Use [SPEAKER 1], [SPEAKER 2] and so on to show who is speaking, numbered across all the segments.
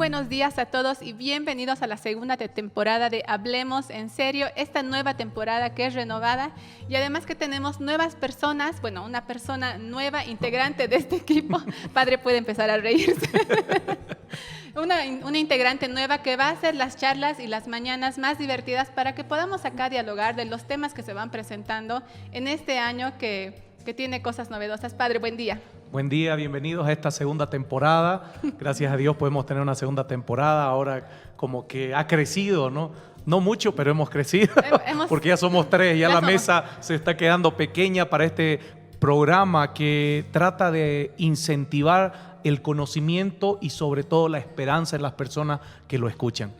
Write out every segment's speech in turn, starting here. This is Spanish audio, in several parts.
[SPEAKER 1] buenos días a todos y bienvenidos a la segunda temporada de Hablemos en Serio, esta nueva temporada que es renovada y además que tenemos nuevas personas, bueno, una persona nueva integrante de este equipo. Padre puede empezar a reírse. Una integrante nueva que va a hacer las charlas y las mañanas más divertidas para que podamos acá dialogar de los temas que se van presentando en este año que tiene cosas novedosas. Padre, buen día.
[SPEAKER 2] Buen día, bienvenidos a esta segunda temporada. Gracias a Dios podemos tener una segunda temporada. Ahora como que ha crecido, ¿no? No mucho, pero hemos crecido. Porque ya somos 3, ya la mesa se está quedando pequeña para este programa que trata de incentivar el conocimiento y sobre todo la esperanza en las personas que lo escuchan.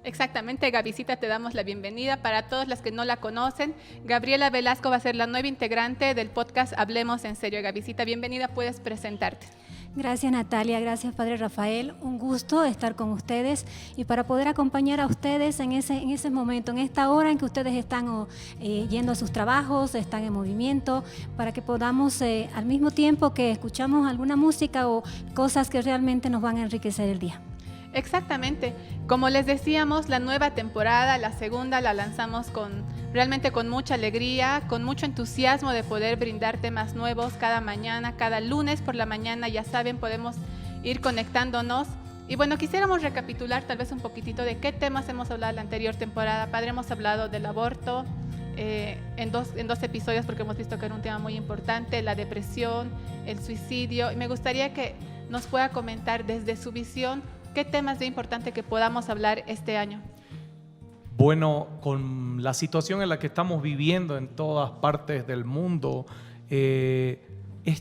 [SPEAKER 1] Exactamente, Gavisita, te damos la bienvenida. Para todos los que no la conocen, Gabriela Velasco va a ser la nueva integrante del podcast Hablemos en Serio. Gavisita, bienvenida, puedes presentarte.
[SPEAKER 3] Gracias, Natalia, gracias, Padre Rafael. Un gusto estar con ustedes y para poder acompañar a ustedes en ese momento, en esta hora en que ustedes están yendo a sus trabajos, están en movimiento, para que podamos, al mismo tiempo que escuchamos alguna música o cosas que realmente nos van a enriquecer el día.
[SPEAKER 1] Exactamente. Como les decíamos, la nueva temporada, la segunda, la lanzamos realmente con mucha alegría, con mucho entusiasmo de poder brindar temas nuevos cada mañana, cada lunes por la mañana. Ya saben, podemos ir conectándonos. Y bueno, quisiéramos recapitular tal vez un poquitito de qué temas hemos hablado en la anterior temporada. Padre, hemos hablado del aborto en dos episodios porque hemos visto que era un tema muy importante, la depresión, el suicidio. Y me gustaría que nos pueda comentar desde su visión ¿qué temas es importante que podamos hablar este año?
[SPEAKER 2] Bueno, con la situación en la que estamos viviendo en todas partes del mundo, esta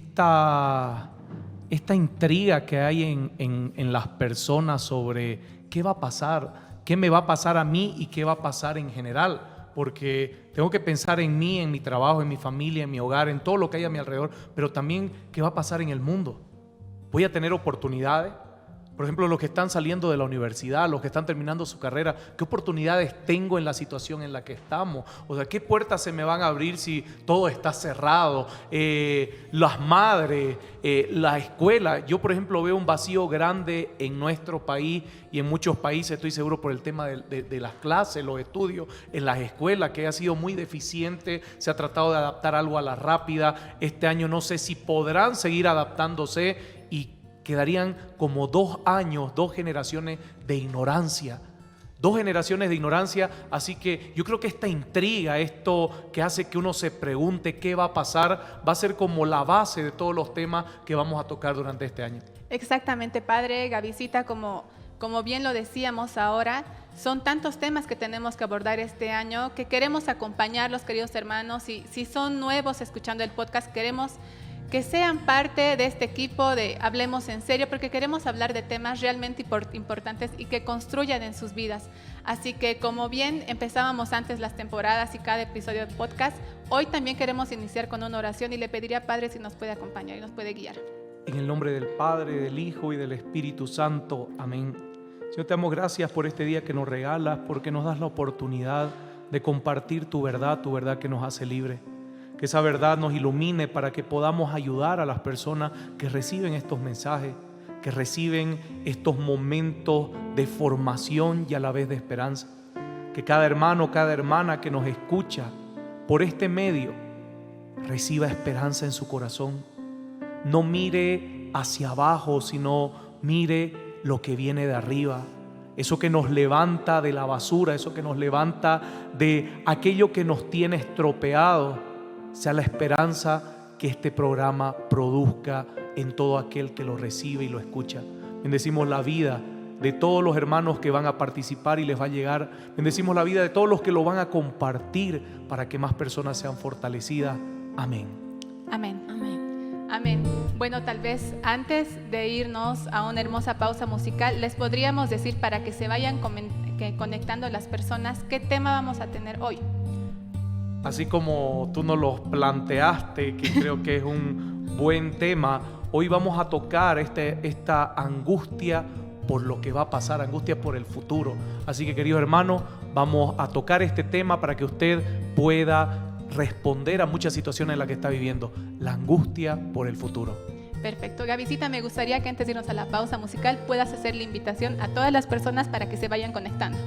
[SPEAKER 2] intriga que hay en las personas sobre qué va a pasar, qué me va a pasar a mí y qué va a pasar en general, porque tengo que pensar en mí, en mi trabajo, en mi familia, en mi hogar, en todo lo que hay a mi alrededor, pero también qué va a pasar en el mundo. ¿Voy a tener oportunidades? Por ejemplo, los que están saliendo de la universidad, los que están terminando su carrera, ¿qué oportunidades tengo en la situación en la que estamos? O sea, ¿qué puertas se me van a abrir si todo está cerrado? Las madres, la escuela. Yo, por ejemplo, veo un vacío grande en nuestro país y en muchos países, estoy seguro por el tema de las clases, los estudios en las escuelas, que ha sido muy deficiente. Se ha tratado de adaptar algo a la rápida. Este año no sé si podrán seguir adaptándose y quedarían como 2 años, 2 generaciones de ignorancia. 2 generaciones de ignorancia, así que yo creo que esta intriga, esto que hace que uno se pregunte qué va a pasar, va a ser como la base de todos los temas que vamos a tocar durante este año. Exactamente,
[SPEAKER 1] Padre Gavisita, como bien lo decíamos ahora, son tantos temas que tenemos que abordar este año que queremos acompañarlos, queridos hermanos, y si son nuevos escuchando el podcast, queremos que sean parte de este equipo de Hablemos en Serio, porque queremos hablar de temas realmente importantes y que construyan en sus vidas. Así que como bien empezábamos antes las temporadas y cada episodio de podcast, hoy también queremos iniciar con una oración y le pediría a Padre si nos puede acompañar y nos puede guiar.
[SPEAKER 2] En el nombre del Padre, del Hijo y del Espíritu Santo. Amén. Señor, te damos gracias por este día que nos regalas, porque nos das la oportunidad de compartir tu verdad que nos hace libres. Que esa verdad nos ilumine para que podamos ayudar a las personas que reciben estos mensajes, que reciben estos momentos de formación y a la vez de esperanza. Que cada hermano, cada hermana que nos escucha por este medio reciba esperanza en su corazón. No mire hacia abajo, sino mire lo que viene de arriba. Eso que nos levanta de la basura, eso que nos levanta de aquello que nos tiene estropeado, sea la esperanza que este programa produzca en todo aquel que lo recibe y lo escucha. Bendecimos la vida de todos los hermanos que van a participar y les va a llegar. Bendecimos la vida de todos los que lo van a compartir para que más personas sean fortalecidas. Amén.
[SPEAKER 1] Amén. Amén. Amén. Bueno, tal vez antes de irnos a una hermosa pausa musical, les podríamos decir para que se vayan conectando las personas, ¿qué tema vamos a tener hoy?
[SPEAKER 2] Así como tú nos lo planteaste, que creo que es un buen tema, hoy vamos a tocar esta angustia por lo que va a pasar, angustia por el futuro. Así que, queridos hermanos, vamos a tocar este tema para que usted pueda responder a muchas situaciones en las que está viviendo, la angustia por el futuro.
[SPEAKER 1] Perfecto. Gavisita, me gustaría que antes de irnos a la pausa musical puedas hacer la invitación a todas las personas para que se vayan conectando.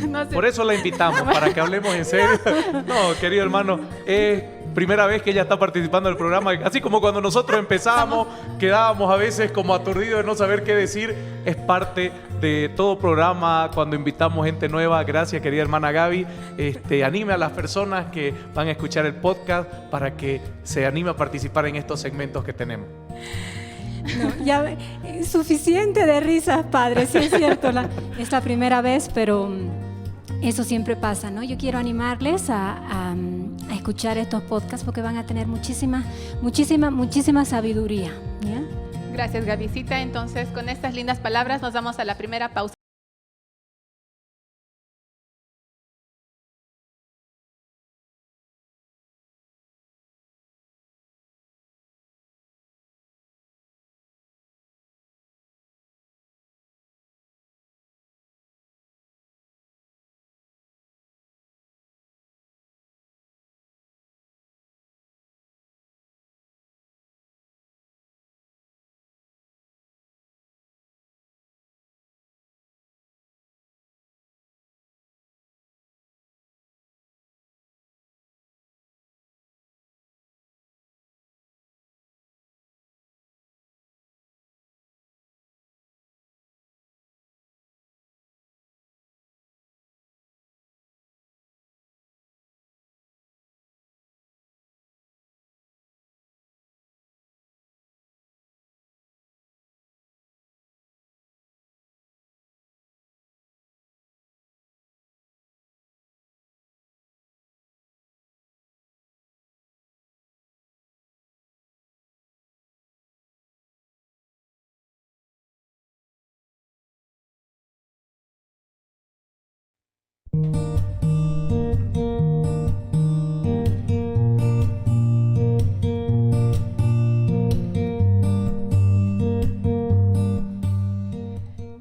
[SPEAKER 1] No sé.
[SPEAKER 2] Por eso la invitamos, para que hablemos en serio. No, querido hermano, es primera vez que ella está participando del programa. Así como cuando nosotros empezábamos, quedábamos a veces como aturdidos de no saber qué decir. Es parte de todo programa cuando invitamos gente nueva. Gracias, querida hermana Gaby. Anime a las personas que van a escuchar el podcast para que se anime a participar en estos segmentos que tenemos.
[SPEAKER 3] No, ya suficiente de risas, padre, sí es cierto, es la primera vez, pero eso siempre pasa, ¿no? Yo quiero animarles a escuchar estos podcasts porque van a tener muchísima sabiduría, ¿ya?
[SPEAKER 1] Gracias, Gavisita. Entonces, con estas lindas palabras nos vamos a la primera pausa.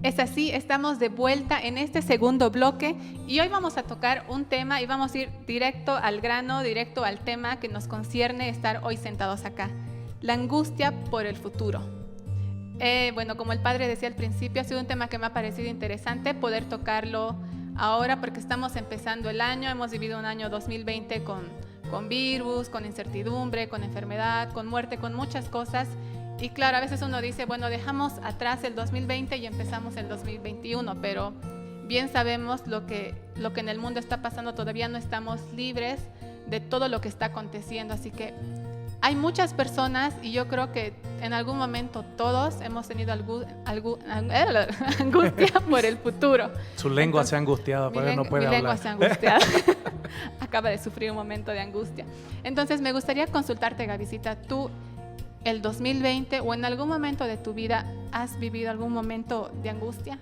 [SPEAKER 1] Es así, estamos de vuelta en este segundo bloque y hoy vamos a tocar un tema y vamos a ir directo al grano, directo al tema que nos concierne estar hoy sentados acá, la angustia por el futuro. Bueno, como el padre decía al principio, ha sido un tema que me ha parecido interesante poder tocarlo ahora porque estamos empezando el año, hemos vivido un año 2020 con virus, con incertidumbre, con enfermedad, con muerte, con muchas cosas. Y claro, a veces uno dice, bueno, dejamos atrás el 2020 y empezamos el 2021, pero bien sabemos lo que en el mundo está pasando, todavía no estamos libres de todo lo que está aconteciendo, así que hay muchas personas y yo creo que en algún momento todos hemos tenido angustia por el futuro.
[SPEAKER 2] Su lengua se ha angustiado, por eso no puede hablar.
[SPEAKER 1] Mi lengua se ha angustiado. Acaba de sufrir un momento de angustia. Entonces me gustaría consultarte, Gavisita, tú el 2020 o en algún momento de tu vida has vivido algún momento de angustia.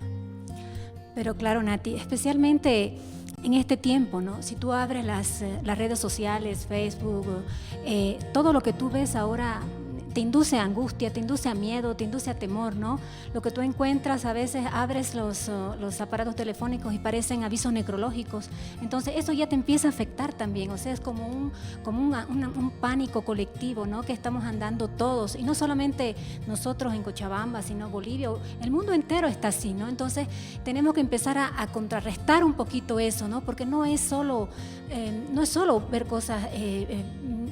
[SPEAKER 3] Pero claro, Nati, especialmente en este tiempo, ¿no? Si tú abres las redes sociales, Facebook, todo lo que tú ves ahora te induce a angustia, te induce a miedo, te induce a temor, ¿no? Lo que tú encuentras, a veces abres los aparatos telefónicos y parecen avisos necrológicos. Entonces eso ya te empieza a afectar también, o sea, es como un pánico colectivo, ¿no? Que estamos andando todos, y no solamente nosotros en Cochabamba, sino Bolivia, el mundo entero está así, ¿no? Entonces tenemos que empezar a contrarrestar un poquito eso, ¿no? Porque no es solo ver cosas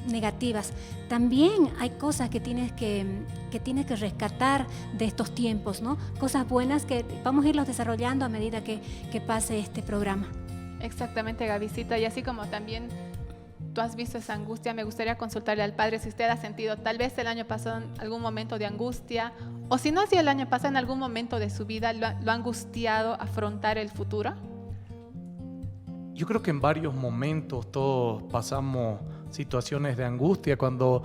[SPEAKER 3] negativas, también hay cosas que tienes que rescatar de estos tiempos, ¿no? Cosas buenas que vamos a irlos desarrollando a medida que pase este programa.
[SPEAKER 1] Exactamente, Gavisita, y así como también tú has visto esa angustia, me gustaría consultarle al padre si usted ha sentido tal vez el año pasado algún momento de angustia, o si no, si el año pasado en algún momento de su vida lo ha angustiado afrontar el futuro.
[SPEAKER 2] Yo creo que en varios momentos todos pasamos situaciones de angustia. Cuando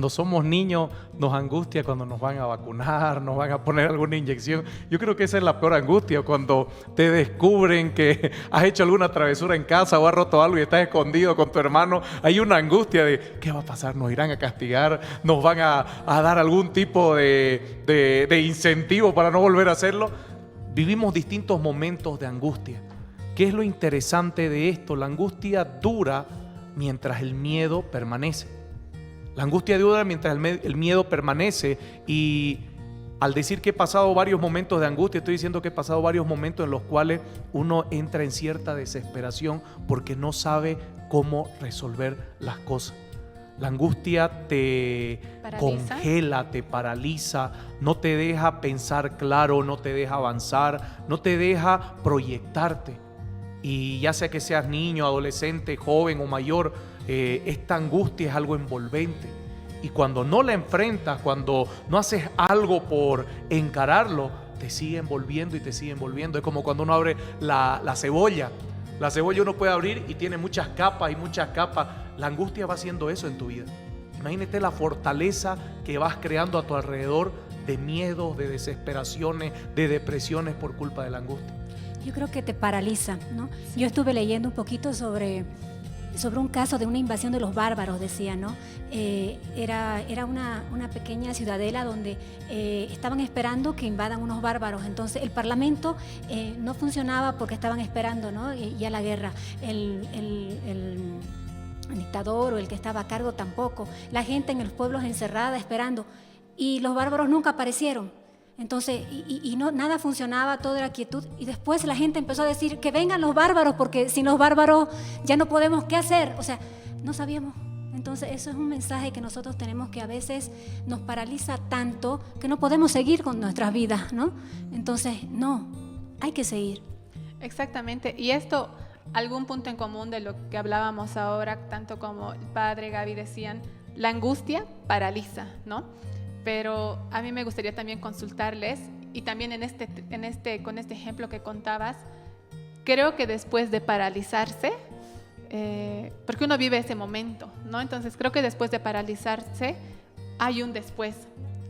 [SPEAKER 2] somos niños nos angustia cuando nos van a vacunar, nos van a poner alguna inyección. Yo creo que esa es la peor angustia, cuando te descubren que has hecho alguna travesura en casa o has roto algo y estás escondido con tu hermano. Hay una angustia de ¿qué va a pasar? ¿Nos irán a castigar? ¿Nos van a dar algún tipo de incentivo para no volver a hacerlo? Vivimos distintos momentos de angustia. ¿Qué es lo interesante de esto? La angustia dura mientras el miedo permanece. La angustia dura mientras el miedo permanece, y al decir que he pasado varios momentos de angustia, estoy diciendo que he pasado varios momentos en los cuales uno entra en cierta desesperación porque no sabe cómo resolver las cosas. La angustia te congela, te paraliza, no te deja pensar claro, no te deja avanzar, no te deja proyectarte. Y ya sea que seas niño, adolescente, joven o mayor, esta angustia es algo envolvente. Y cuando no la enfrentas, cuando no haces algo por encararlo, te sigue envolviendo y te sigue envolviendo. Es como cuando uno abre la cebolla. La cebolla uno puede abrir y tiene muchas capas y muchas capas. La angustia va haciendo eso en tu vida. Imagínate la fortaleza que vas creando a tu alrededor de miedos, de desesperaciones, de depresiones por culpa de la angustia.
[SPEAKER 3] Yo creo que te paraliza, ¿no? Yo estuve leyendo un poquito sobre un caso de una invasión de los bárbaros, decía, ¿no? Era una pequeña ciudadela donde estaban esperando que invadan unos bárbaros. Entonces el parlamento no funcionaba porque estaban esperando, ¿no? Ya la guerra. El dictador o el que estaba a cargo tampoco. La gente en los pueblos encerrada esperando. Y los bárbaros nunca aparecieron. Entonces, nada funcionaba, todo era quietud. Y después la gente empezó a decir que vengan los bárbaros, porque sin los bárbaros ya no podemos, ¿qué hacer? O sea, no sabíamos. Entonces, eso es un mensaje que nosotros tenemos, que a veces nos paraliza tanto que no podemos seguir con nuestras vidas, ¿no? Entonces, no, hay que seguir.
[SPEAKER 1] Exactamente. Y esto, algún punto en común de lo que hablábamos ahora, tanto como el padre, Gaby decían, la angustia paraliza, ¿no? Pero a mí me gustaría también consultarles, y también con este ejemplo que contabas, creo que después de paralizarse, porque uno vive ese momento, ¿no? Entonces creo que después de paralizarse hay un después.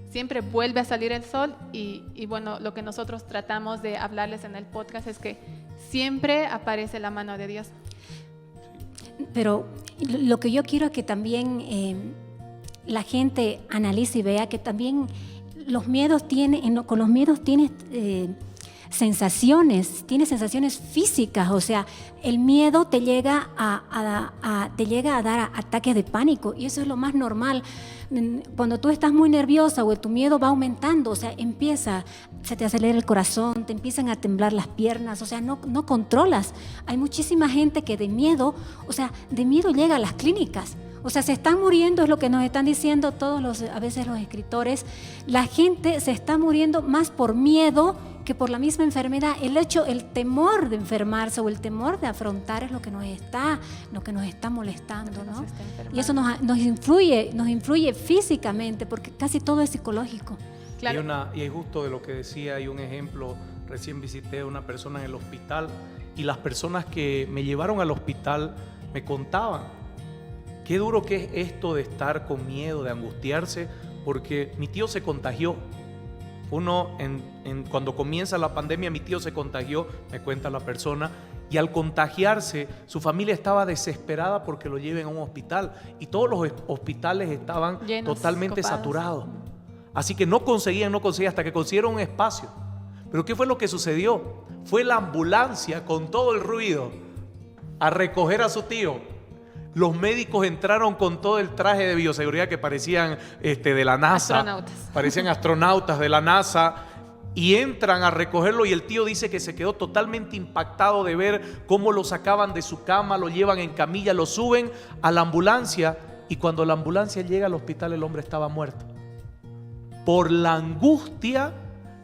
[SPEAKER 1] Siempre vuelve a salir el sol y bueno, lo que nosotros tratamos de hablarles en el podcast es que siempre aparece la mano de Dios.
[SPEAKER 3] Pero lo que yo quiero es que también la gente analice y vea que también los miedos con los miedos tienes sensaciones físicas. O sea, el miedo te llega a dar ataques de pánico, y eso es lo más normal. Cuando tú estás muy nerviosa o tu miedo va aumentando, o sea, se te acelera el corazón, te empiezan a temblar las piernas, o sea, no controlas. Hay muchísima gente que de miedo llega a las clínicas. O sea, se están muriendo, es lo que nos están diciendo a veces los escritores. La gente se está muriendo más por miedo que por la misma enfermedad. El temor de enfermarse o el temor de afrontar es lo que nos está molestando, ¿no? Y eso nos influye físicamente, porque casi todo es psicológico.
[SPEAKER 1] Claro.
[SPEAKER 2] Y es justo de lo que decía, hay un ejemplo. Recién visité a una persona en el hospital, y las personas que me llevaron al hospital me contaban qué duro que es esto de estar con miedo, de angustiarse, porque mi tío se contagió. Cuando comienza la pandemia, mi tío se contagió, me cuenta la persona, y al contagiarse, su familia estaba desesperada porque lo lleven a un hospital, y todos los hospitales estaban llenos, totalmente copados, saturados. Así que no conseguían hasta que consiguieron un espacio. Pero ¿qué fue lo que sucedió? Fue la ambulancia con todo el ruido a recoger a su tío. Los médicos entraron con todo el traje de bioseguridad que parecían de la NASA. Parecían astronautas de la NASA, y entran a recogerlo, y el tío dice que se quedó totalmente impactado de ver cómo lo sacaban de su cama, lo llevan en camilla, lo suben a la ambulancia, y cuando la ambulancia llega al hospital el hombre estaba muerto. Por la angustia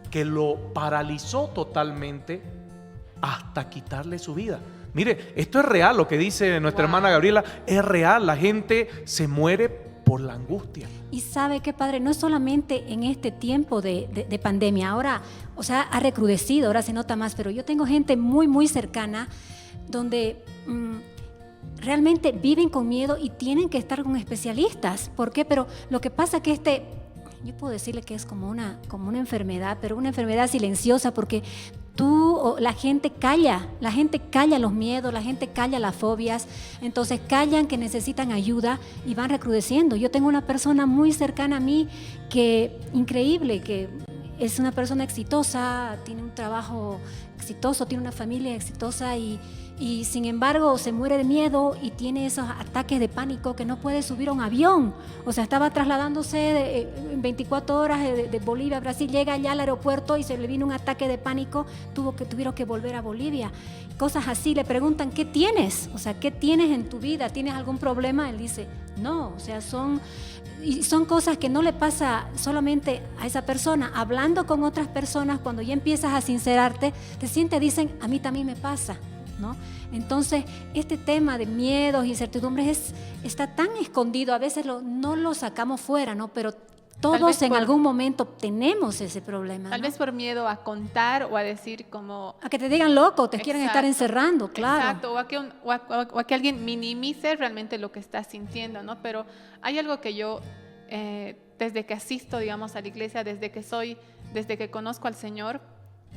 [SPEAKER 2] que lo paralizó totalmente hasta quitarle su vida. Mire, esto es real, lo que dice nuestra hermana Gabriela, es real. La gente se muere por la angustia.
[SPEAKER 3] Y sabe qué, padre, no es solamente en este tiempo de pandemia, ahora, o sea, ha recrudecido, ahora se nota más, pero yo tengo gente muy, muy cercana donde realmente viven con miedo y tienen que estar con especialistas. ¿Por qué? Pero lo que pasa es que yo puedo decirle que es como una enfermedad, pero una enfermedad silenciosa, porque la gente calla los miedos, la gente calla las fobias, entonces callan que necesitan ayuda y van recrudeciendo. Yo tengo una persona muy cercana a mí increíble, que es una persona exitosa, tiene un trabajo exitoso, tiene una familia exitosa y sin embargo se muere de miedo y tiene esos ataques de pánico que no puede subir a un avión. O sea, estaba trasladándose en 24 horas de Bolivia a Brasil, llega allá al aeropuerto y se le vino un ataque de pánico, tuvieron que volver a Bolivia. Cosas así, le preguntan, ¿qué tienes? O sea, ¿qué tienes en tu vida? ¿Tienes algún problema? Él dice, no, o sea, son cosas que no le pasa solamente a esa persona. Hablando con otras personas, cuando ya empiezas a sincerarte, dicen, a mí también me pasa, ¿no? Entonces, este tema de miedos y incertidumbres está tan escondido, a veces no lo sacamos fuera, ¿no? Pero todos en algún momento tenemos ese problema.
[SPEAKER 1] Tal vez por miedo a contar o a decir como...
[SPEAKER 3] A que te digan loco, te quieren estar encerrando, claro.
[SPEAKER 1] Exacto, o a que alguien minimice realmente lo que estás sintiendo, ¿no? Pero hay algo que yo, desde que asisto, digamos, a la iglesia, desde que conozco al Señor,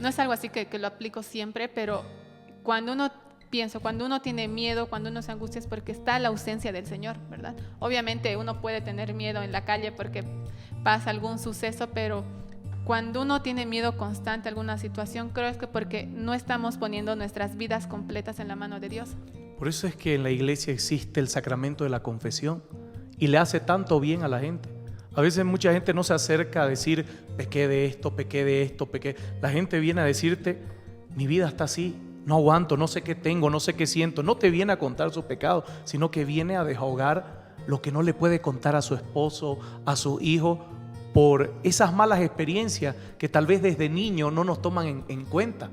[SPEAKER 1] no es algo así que lo aplico siempre, pero cuando uno tiene miedo, cuando uno se angustia es porque está la ausencia del Señor, ¿verdad? Obviamente uno puede tener miedo en la calle porque pasa algún suceso, pero cuando uno tiene miedo constante a alguna situación, creo que porque no estamos poniendo nuestras vidas completas en la mano de Dios.
[SPEAKER 2] Por eso es que en la iglesia existe el sacramento de la confesión y le hace tanto bien a la gente. A veces mucha gente no se acerca a decir, pequé de esto, pequé. La gente viene a decirte, mi vida está así, no aguanto, no sé qué tengo, no sé qué siento. No te viene a contar su pecado, sino que viene a desahogar lo que no le puede contar a su esposo, a su hijo, por esas malas experiencias que tal vez desde niño no nos toman en cuenta.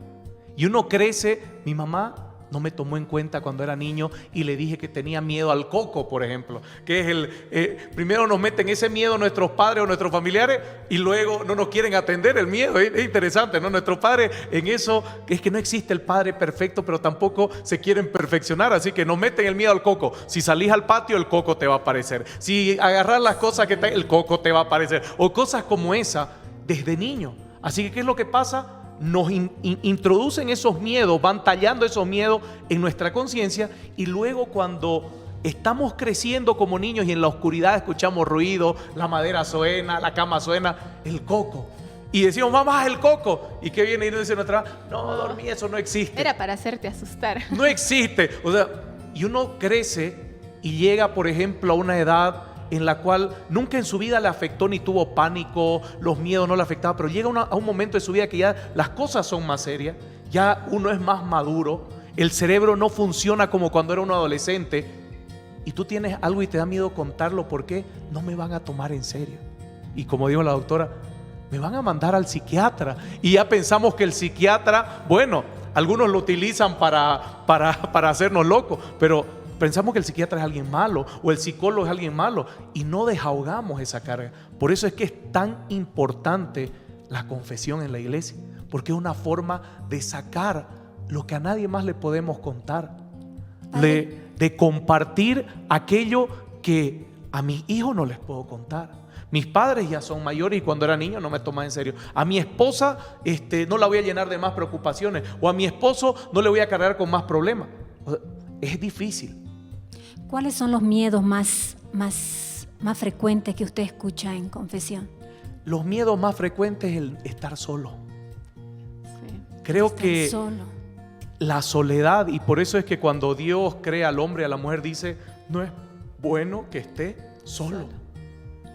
[SPEAKER 2] Y uno crece, mi mamá no me tomó en cuenta cuando era niño y le dije que tenía miedo al coco, por ejemplo, que es primero nos meten ese miedo nuestros padres o nuestros familiares y luego no nos quieren atender el miedo. Es interesante, ¿no? Nuestros padres en eso, es que no existe el padre perfecto, pero tampoco se quieren perfeccionar, así que nos meten el miedo al coco. Si salís al patio, el coco te va a aparecer. Si agarras las cosas que el coco te va a aparecer, o cosas como esa desde niño. Así que, ¿qué es lo que pasa? Nos introducen esos miedos, van tallando esos miedos en nuestra conciencia y luego cuando estamos creciendo como niños y en la oscuridad escuchamos ruido, la madera suena, la cama suena, el coco. Y decimos, mamá, el coco. ¿Y qué viene y nos dice nuestra? No, dormí, eso no existe.
[SPEAKER 1] Era para hacerte asustar.
[SPEAKER 2] No existe. O sea, y uno crece y llega, por ejemplo, a una edad en la cual nunca en su vida le afectó ni tuvo pánico, los miedos no le afectaban, pero llega a un momento de su vida que ya las cosas son más serias, ya uno es más maduro, el cerebro no funciona como cuando era un adolescente y tú tienes algo y te da miedo contarlo porque no me van a tomar en serio. Y como dijo la doctora, me van a mandar al psiquiatra y ya pensamos que el psiquiatra, bueno, algunos lo utilizan para hacernos locos, pero pensamos que el psiquiatra es alguien malo o el psicólogo es alguien malo y no desahogamos esa carga. Por eso es que es tan importante la confesión en la iglesia, porque es una forma de sacar lo que a nadie más le podemos contar, de compartir aquello que a mis hijos no les puedo contar. Mis padres ya son mayores y cuando era niño no me tomaban en serio. A mi esposa no la voy a llenar de más preocupaciones o a mi esposo no le voy a cargar con más problemas. O sea, es difícil.
[SPEAKER 3] ¿Cuáles son los miedos más frecuentes que usted escucha en confesión?
[SPEAKER 2] Los miedos más frecuentes es el estar solo.
[SPEAKER 1] Sí.
[SPEAKER 2] Creo que la soledad, y por eso es que cuando Dios crea al hombre y a la mujer dice, no es bueno que esté solo.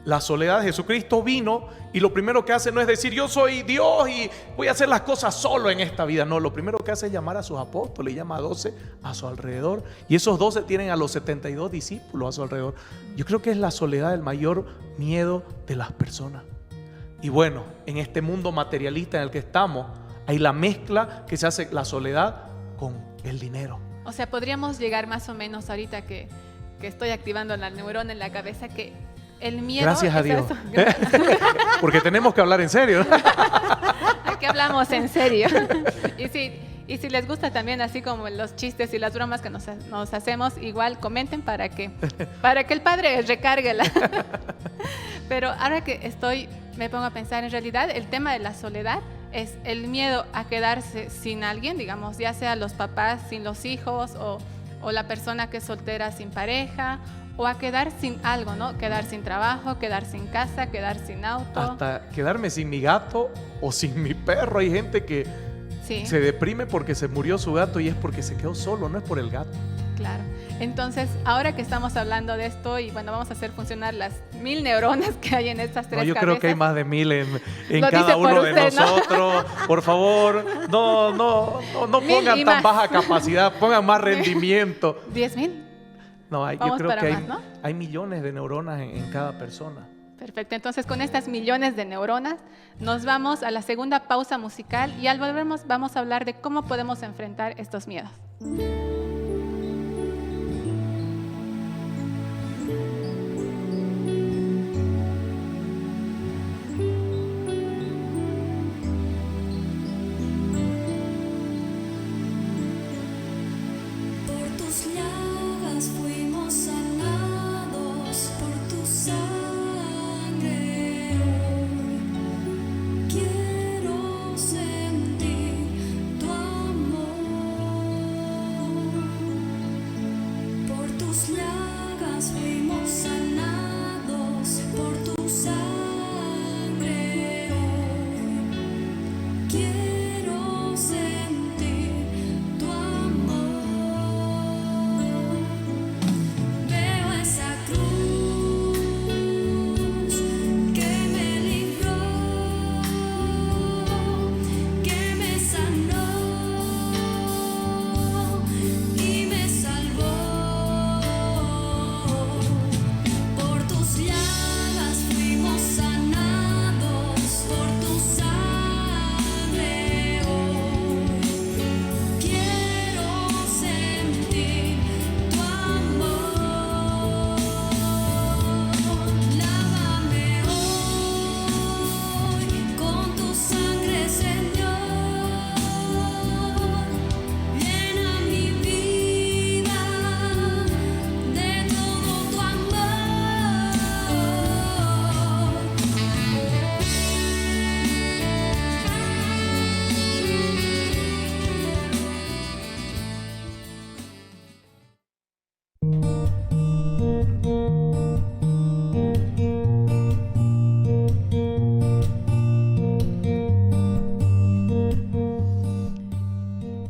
[SPEAKER 2] La soledad, Jesucristo vino y lo primero que hace no es decir yo soy Dios y voy a hacer las cosas solo en esta vida. No, lo primero que hace es llamar a sus apóstoles, llama a 12 a su alrededor y esos 12 tienen a los 72 discípulos a su alrededor. Yo creo que es la soledad el mayor miedo de las personas. Y bueno, en este mundo materialista en el que estamos hay la mezcla que se hace la soledad con el dinero.
[SPEAKER 1] O sea, podríamos llegar más o menos ahorita que estoy activando la neurona en la cabeza que el miedo.
[SPEAKER 2] Gracias a Dios. Porque tenemos que hablar en serio.
[SPEAKER 1] Aquí hablamos en serio. Y si les gusta también, así como los chistes y las bromas que nos hacemos, igual comenten para que el Padre recargue la. Pero ahora que me pongo a pensar, en realidad el tema de la soledad es el miedo a quedarse sin alguien, digamos, ya sea los papás sin los hijos o la persona que es soltera sin pareja, o a quedar sin algo, ¿no? Quedar sin trabajo, quedar sin casa, quedar sin auto.
[SPEAKER 2] Hasta quedarme sin mi gato o sin mi perro. Hay gente que
[SPEAKER 1] Sí.
[SPEAKER 2] Se deprime porque se murió su gato y es porque se quedó solo, no es por el gato.
[SPEAKER 1] Claro. Entonces, ahora que estamos hablando de esto y bueno, vamos a hacer funcionar las 1000 neuronas que hay en estas tres
[SPEAKER 2] No, yo
[SPEAKER 1] cabezas.
[SPEAKER 2] creo que hay más de 1000 en
[SPEAKER 1] Lo
[SPEAKER 2] cada
[SPEAKER 1] dice por
[SPEAKER 2] uno de
[SPEAKER 1] usted, ¿no?
[SPEAKER 2] nosotros. Por favor, no
[SPEAKER 1] 1000
[SPEAKER 2] pongan
[SPEAKER 1] y
[SPEAKER 2] tan
[SPEAKER 1] más.
[SPEAKER 2] baja capacidad, pongan más rendimiento.
[SPEAKER 1] 10,000.
[SPEAKER 2] No, yo
[SPEAKER 1] Vamos
[SPEAKER 2] creo
[SPEAKER 1] para
[SPEAKER 2] que
[SPEAKER 1] más, ¿no?
[SPEAKER 2] hay millones de neuronas en cada persona.
[SPEAKER 1] Perfecto, entonces con estas millones de neuronas nos vamos a la segunda pausa musical y al volvernos vamos a hablar de cómo podemos enfrentar estos miedos.
[SPEAKER 4] Por tus llagas fuimos sanados, por tu sangre hoy quiero sentir tu amor. Por tus llagas fuimos sanados, por tu sangre hoy quiero sentir tu amor. Veo esa cruz que me libró, que me sanó y me salvó. Por tus llagas fuimos sanados, por tu sangre hoy quiero sentir tu amor. Lávame hoy con tu sangre, Señor. Llena mi vida de todo tu amor.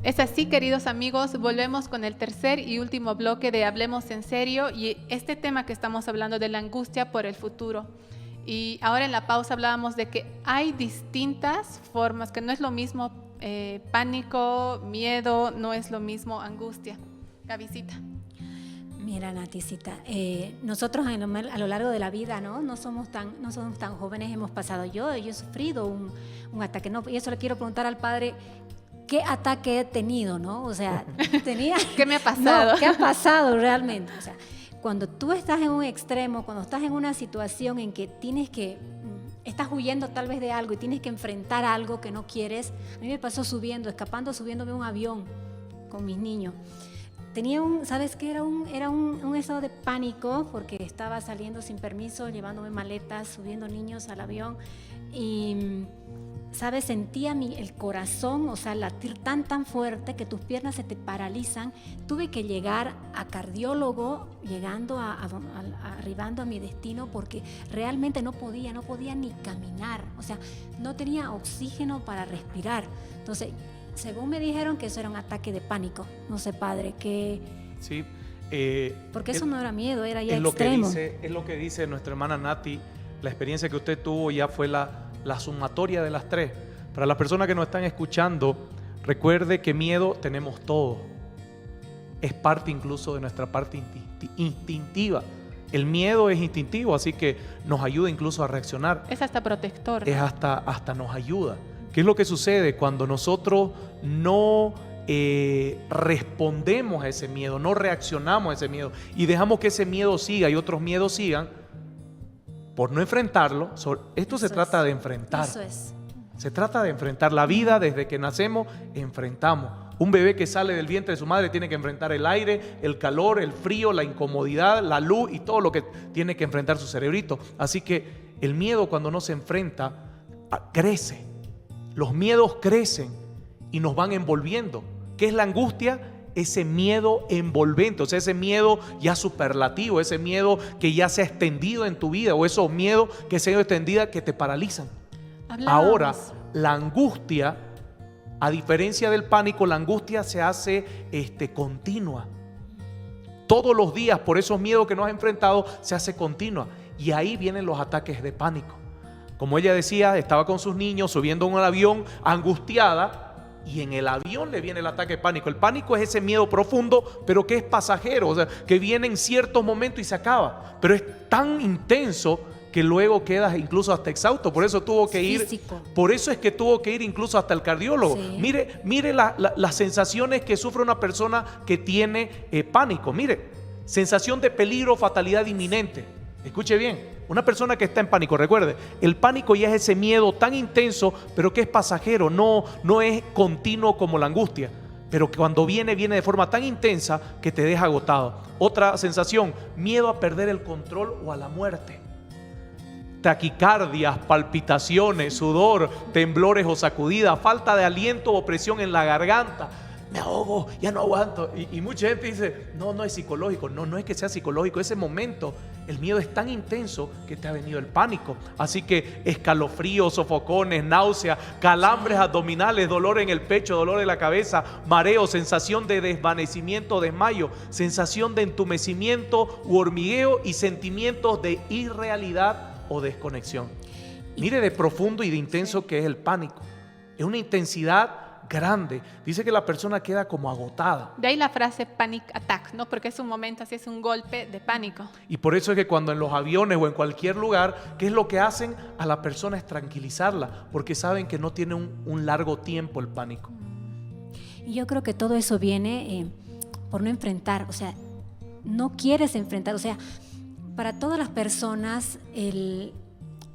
[SPEAKER 1] Es así, queridos amigos, volvemos con el tercer y último bloque de Hablemos en Serio y este tema que estamos hablando de la angustia por el futuro. Y ahora en la pausa hablábamos de que hay distintas formas, que no es lo mismo pánico, miedo, no es lo mismo angustia. Gavisita.
[SPEAKER 3] Mira, Naticita, nosotros a lo largo de la vida, no somos tan jóvenes, hemos pasado. Yo he sufrido un ataque, ¿no? Y eso le quiero preguntar al padre, ¿qué ataque he tenido, no? O sea,
[SPEAKER 1] ¿Qué me ha pasado?
[SPEAKER 3] No, ¿qué ha pasado realmente? O sea, cuando tú estás en un extremo, cuando estás en una situación en que estás huyendo tal vez de algo y tienes que enfrentar algo que no quieres. A mí me pasó subiéndome a un avión con mis niños. Tenía ¿sabes qué? Era un estado de pánico porque estaba saliendo sin permiso, llevándome maletas, subiendo niños al avión y, ¿sabes? Sentía el corazón, o sea, latir tan fuerte que tus piernas se te paralizan. Tuve que llegar a cardiólogo, arribando a mi destino porque realmente no podía ni caminar, o sea, no tenía oxígeno para respirar. Entonces, según me dijeron que eso era un ataque de pánico. No sé, padre, que...
[SPEAKER 2] Sí.
[SPEAKER 3] Porque eso no era miedo, era ya
[SPEAKER 2] es
[SPEAKER 3] extremo.
[SPEAKER 2] Es lo que dice nuestra hermana Nati. La experiencia que usted tuvo ya fue la sumatoria de las tres. Para las personas que nos están escuchando, recuerde que miedo tenemos todos. Es parte incluso de nuestra parte instintiva. El miedo es instintivo, así que nos ayuda incluso a reaccionar.
[SPEAKER 1] Es hasta protector, ¿no?
[SPEAKER 2] Es hasta nos ayuda. ¿Qué es lo que sucede cuando nosotros no respondemos a ese miedo, no reaccionamos a ese miedo y dejamos que ese miedo siga y otros miedos sigan por no enfrentarlo? Esto se trata de enfrentar.
[SPEAKER 3] Eso es.
[SPEAKER 2] Se trata de enfrentar la vida. Desde que nacemos, enfrentamos. Un bebé que sale del vientre de su madre tiene que enfrentar el aire, el calor, el frío, la incomodidad, la luz y todo lo que tiene que enfrentar su cerebrito. Así que el miedo, cuando no se enfrenta, crece. Los miedos crecen y nos van envolviendo. ¿Qué es la angustia? Ese miedo envolvente, o sea, ese miedo ya superlativo, ese miedo que ya se ha extendido en tu vida, o esos miedos que se han extendido que te paralizan.
[SPEAKER 1] Hablábamos.
[SPEAKER 2] Ahora, la angustia A diferencia del pánico, la angustia se hace continua. Todos los días, por esos miedos que nos ha enfrentado, se hace continua. Y ahí vienen los ataques de pánico. Como ella decía, estaba con sus niños subiendo en un avión angustiada, y en el avión le viene el ataque de pánico. El pánico es ese miedo profundo, pero que es pasajero, o sea, que viene en ciertos momentos y se acaba. Pero es tan intenso que luego quedas incluso hasta exhausto. Por eso tuvo que ir,
[SPEAKER 3] Físico.
[SPEAKER 2] por eso es que tuvo que ir incluso hasta el cardiólogo.
[SPEAKER 3] Sí.
[SPEAKER 2] Mire las sensaciones que sufre una persona que tiene pánico. Mire, sensación de peligro, fatalidad inminente. Escuche bien. Una persona que está en pánico, recuerde, el pánico ya es ese miedo tan intenso, pero que es pasajero, no es continuo como la angustia, pero que cuando viene de forma tan intensa que te deja agotado. Otra sensación, miedo a perder el control o a la muerte. Taquicardias, palpitaciones, sudor, temblores o sacudidas, falta de aliento o presión en la garganta. Me ahogo, ya no aguanto. Y mucha gente dice, no es psicológico. No es que sea psicológico. Ese momento, el miedo es tan intenso que te ha venido el pánico. Así que escalofríos, sofocones, náuseas, calambres abdominales, dolor en el pecho, dolor en la cabeza, mareo, sensación de desvanecimiento, desmayo, sensación de entumecimiento u hormigueo y sentimientos de irrealidad o desconexión. Mire de profundo y de intenso que es el pánico. Es una intensidad grande. Dice que la persona queda como agotada.
[SPEAKER 1] De ahí la frase panic attack, ¿no? Porque es un momento, así es un golpe de pánico.
[SPEAKER 2] Y por eso es que cuando en los aviones o en cualquier lugar, ¿qué es lo que hacen a la persona? Es tranquilizarla, porque saben que no tiene un largo tiempo el pánico.
[SPEAKER 3] Y yo creo que todo eso viene por no enfrentar, o sea, no quieres enfrentar, o sea, para todas las personas,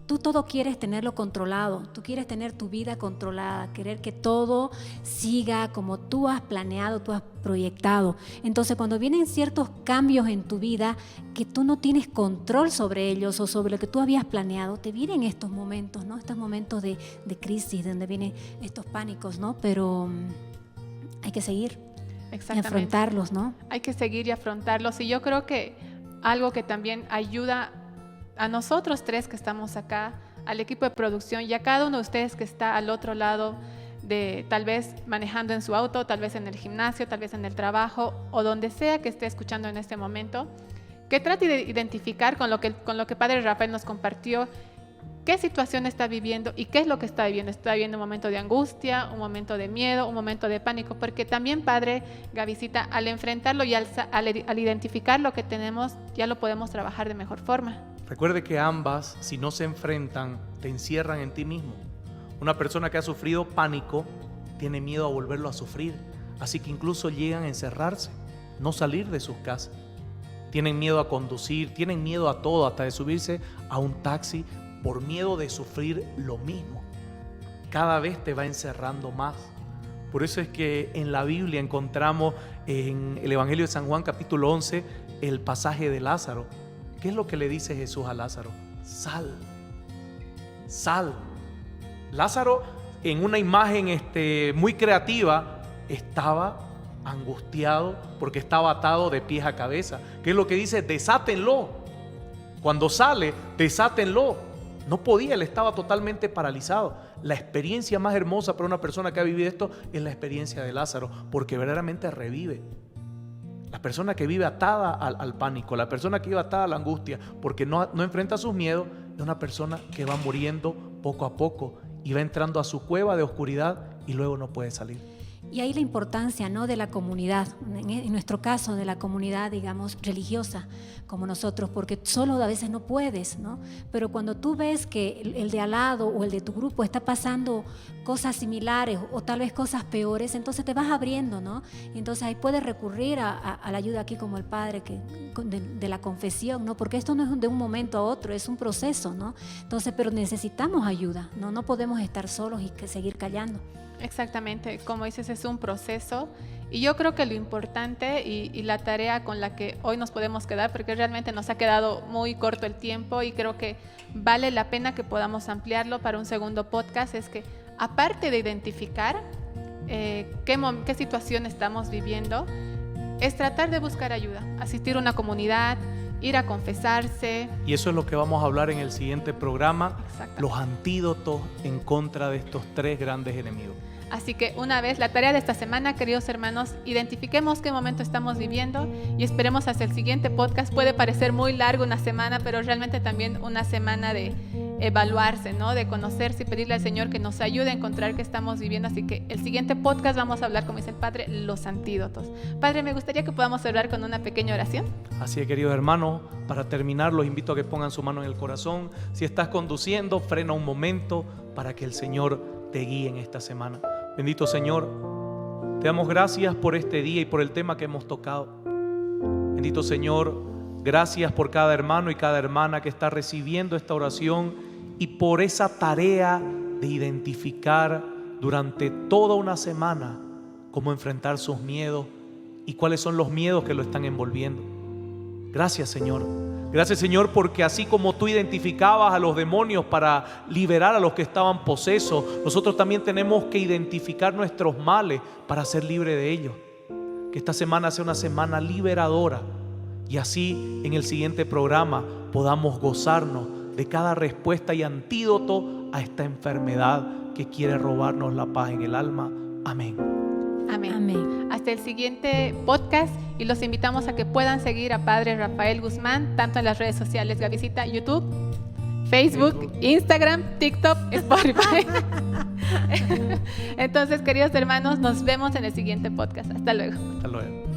[SPEAKER 3] tú todo quieres tenerlo controlado, tú quieres tener tu vida controlada, querer que todo siga como tú has planeado, tú has proyectado. Entonces, cuando vienen ciertos cambios en tu vida que tú no tienes control sobre ellos o sobre lo que tú habías planeado, te vienen estos momentos, ¿no? Estos momentos de crisis, donde vienen estos pánicos, ¿no? Pero hay que seguir y
[SPEAKER 1] Exactamente.
[SPEAKER 3] afrontarlos, ¿no?
[SPEAKER 1] Hay que seguir y afrontarlos. Y yo creo que algo que también ayuda a nosotros tres que estamos acá, al equipo de producción y a cada uno de ustedes que está al otro lado de tal vez manejando en su auto, tal vez en el gimnasio, tal vez en el trabajo o donde sea que esté escuchando en este momento, que trate de identificar con lo que Padre Rafael nos compartió, qué situación está viviendo y qué es lo que está viviendo. Está viviendo un momento de angustia, un momento de miedo, un momento de pánico, porque también, Padre Gavisita, al enfrentarlo y al identificar lo que tenemos, ya lo podemos trabajar de mejor forma.
[SPEAKER 2] Recuerde que ambas, si no se enfrentan, te encierran en ti mismo. Una persona que ha sufrido pánico tiene miedo a volverlo a sufrir, así que incluso llegan a encerrarse, no salir de sus casas. Tienen miedo a conducir, tienen miedo a todo, hasta de subirse a un taxi por miedo de sufrir lo mismo. Cada vez te va encerrando más. Por eso es que en la Biblia encontramos en el Evangelio de San Juan capítulo 11 el pasaje de Lázaro. ¿Qué es lo que le dice Jesús a Lázaro? Sal, sal. Lázaro, en una imagen muy creativa, estaba angustiado porque estaba atado de pies a cabeza. ¿Qué es lo que dice? Desátenlo. Cuando sale, desátenlo. No podía, él estaba totalmente paralizado. La experiencia más hermosa para una persona que ha vivido esto es la experiencia de Lázaro, porque verdaderamente revive. La persona que vive atada al pánico, la persona que vive atada a la angustia, porque no enfrenta sus miedos, es una persona que va muriendo poco a poco y va entrando a su cueva de oscuridad y luego no puede salir.
[SPEAKER 3] Y ahí la importancia, ¿no?, de la comunidad, en nuestro caso de la comunidad, digamos, religiosa, como nosotros, porque solo a veces no puedes, ¿no? Pero cuando tú ves que el de al lado o el de tu grupo está pasando cosas similares o tal vez cosas peores, entonces te vas abriendo, ¿no? Y entonces ahí puedes recurrir a la ayuda aquí como el Padre de la confesión, ¿no? Porque esto no es de un momento a otro, es un proceso, ¿no? Entonces, pero necesitamos ayuda, ¿no? No podemos estar solos y seguir callando.
[SPEAKER 1] Exactamente, como dices, es un proceso y yo creo que lo importante y la tarea con la que hoy nos podemos quedar, porque realmente nos ha quedado muy corto el tiempo y creo que vale la pena que podamos ampliarlo para un segundo podcast, es que aparte de identificar qué situación estamos viviendo, es tratar de buscar ayuda, asistir a una comunidad, ir a confesarse.
[SPEAKER 2] Y eso es lo que vamos a hablar en el siguiente programa,
[SPEAKER 1] Exactamente.
[SPEAKER 2] los antídotos en contra de estos tres grandes enemigos.
[SPEAKER 1] Así que una vez, la tarea de esta semana, queridos hermanos, identifiquemos qué momento estamos viviendo y esperemos hasta el siguiente podcast. Puede parecer muy largo una semana, pero realmente también una semana de evaluarse, ¿no? De conocerse y pedirle al Señor que nos ayude a encontrar qué estamos viviendo. Así que el siguiente podcast vamos a hablar, como dice el Padre, los antídotos. Padre, me gustaría que podamos hablar con una pequeña oración.
[SPEAKER 2] Así es, queridos hermanos, para terminar los invito a que pongan su mano en el corazón. Si estás conduciendo, frena un momento para que el Señor te guíe en esta semana. Bendito Señor, te damos gracias por este día y por el tema que hemos tocado. Bendito Señor, gracias por cada hermano y cada hermana que está recibiendo esta oración y por esa tarea de identificar durante toda una semana cómo enfrentar sus miedos y cuáles son los miedos que lo están envolviendo. Gracias, Señor. Gracias, Señor, porque así como tú identificabas a los demonios para liberar a los que estaban posesos, nosotros también tenemos que identificar nuestros males para ser libres de ellos. Que esta semana sea una semana liberadora y así en el siguiente programa podamos gozarnos de cada respuesta y antídoto a esta enfermedad que quiere robarnos la paz en el alma. Amén.
[SPEAKER 1] Amén.
[SPEAKER 3] Amén.
[SPEAKER 1] Hasta el siguiente podcast y los invitamos a que puedan seguir a Padre Rafael Guzmán tanto en las redes sociales. Gavisita, YouTube, Facebook, Instagram, TikTok, Spotify. Entonces, queridos hermanos, nos vemos en el siguiente podcast. Hasta luego.
[SPEAKER 2] Hasta luego.